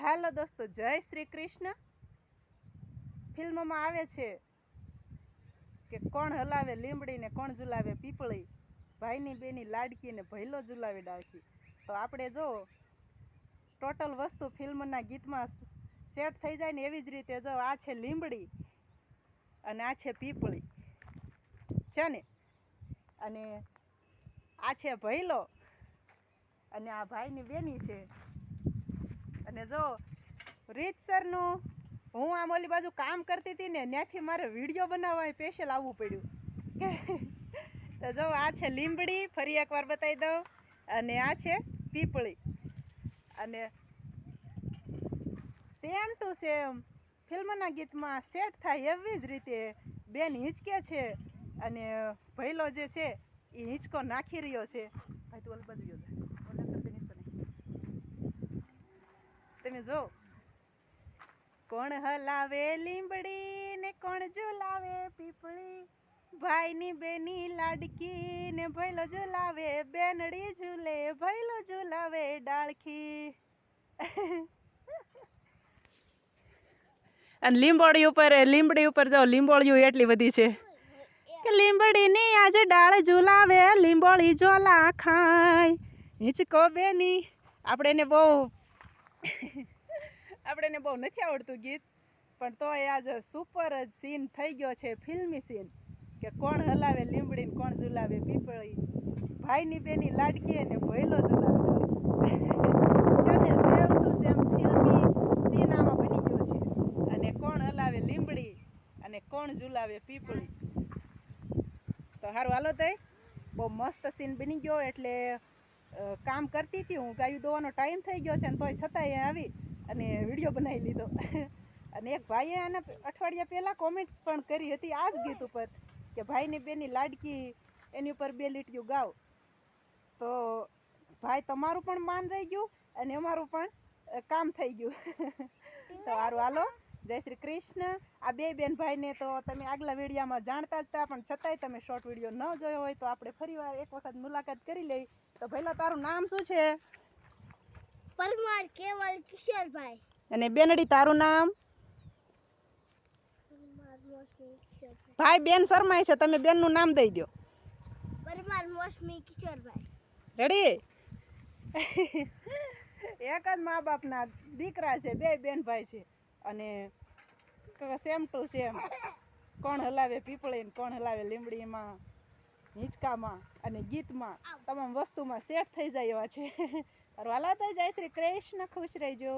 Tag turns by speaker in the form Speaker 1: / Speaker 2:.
Speaker 1: હાલો દોસ્તો, જય શ્રી કૃષ્ણ. ફિલ્મમાં આવે છે કે કોણ હલાવે લીમડી ને કોણ ઝુલાવે પીપળી, ભાઈની બેની લાડકી ને ભૈલો ઝુલાવે ડાળખી. તો આપણે જો ટોટલ વસ્તુ ફિલ્મના ગીતમાં સેટ થઈ જાય ને એવી જ રીતે જો આ છે લીમડી અને આ છે પીપળી છે ને, અને આ છે ભૈલો અને આ ભાઈની બેની છે. અને જો રીતસરનું હું આમ ઓલી બાજુ કામ કરતી હતી ને ત્યાંથી મારે વિડીયો બનાવવા સ્પેશિયલ આવવું પડ્યું. તો જો આ છે લીમડી, ફરી એકવાર બતાવી દઉં, અને આ છે પીપળી. અને સેમ ટુ સેમ ફિલ્મના ગીતમાં સેટ થાય એવી જ રીતે બેન હિંચકે છે અને ભૈલો જે છે એ હિંચકો નાખી રહ્યો છે. ભાઈ તું ઓલી બાજુ ગયો તમે જો, કોણ હલાવે લીમડી ને કોણ ઝુલાવે પીપળી, ભાઈની બેની લાડકી ને ભૈલો ઝુલાવે બેનડી ઝૂલે ભૈલો ઝુલાવે ડાળખી. અને લીમડી ઉપર જાઓ, લીંબોળિયું એટલી બધી છે કે લીમડીની આજે ડાળ ઝુલાવે લીંબોળી ઝોલા ખાય હિંચકો બેની. આપણે એને બહુ નથી આવડતું ગીત, પણ તોય આજ સુપર જ સીન થઈ ગયો છે, ફિલ્મી સીન, કે કોણ હલાવે લીમડી ને કોણ ઝુલાવે પીપળી, ભાઈની બેની લાડકી અને ભૈલો ઝુલાવે. સેમ ટુ સેમ ફિલ્મી સીન આમાં બની ગયો છે. અને કોણ હલાવે લીમડી અને કોણ ઝુલાવે પીપળી. તો સારું હાલો તઈ, બહુ મસ્ત સીન બની ગયો. એટલે કામ કરતી હતી હું, ગાયું દોવાનો ટાઈમ થઈ ગયો છે ને તોય છતાંય આવી અને વિડીયો બનાવી લીધો. અને એક ભાઈએ આના અઠવાડિયા પહેલાં કોમેન્ટ પણ કરી હતી આ જ ગીત ઉપર કે ભાઈની બેની લાડકી એની ઉપર 2 લીટીઓ ગાવ. તો ભાઈ તમારું પણ માન રહી ગયું અને અમારું પણ કામ થઈ ગયું. તો સારું હાલો, જય શ્રી કૃષ્ણ. આ બે બેન ભાઈને તો તમે આગલા વિડીયોમાં જાણતા જ હતા, પણ છતાંય તમે શોર્ટ વિડીયો ન જોયો હોય તો આપણે ફરીવાર એક વખત મુલાકાત કરી લઈ. તો પહેલાં તારું નામ શું છે?
Speaker 2: પરમાર કેવલ કિશોરભાઈ.
Speaker 1: અને બેનડી તારું નામ?
Speaker 2: પરમાર મોસમી કિશોરભાઈ.
Speaker 1: ભાઈ બેન શરમાય છે, તમે બેનનું નામ દઈ દો.
Speaker 2: પરમાર મોસમી કિશોરભાઈ.
Speaker 1: રેડી? એક જ મા બાપના દીકરા છે, બે બેન ભાઈ છે. અને સેમ ટુ સેમ કોણ હલાવે પીપળી ને કોણ હલાવે લીમડીમાં, હિંચકામાં અને ગીતમાં તમામ વસ્તુમાં સેટ થઈ જાય એવા છે. હાલો તો જય શ્રી કૃષ્ણ, ખુશ રહેજો.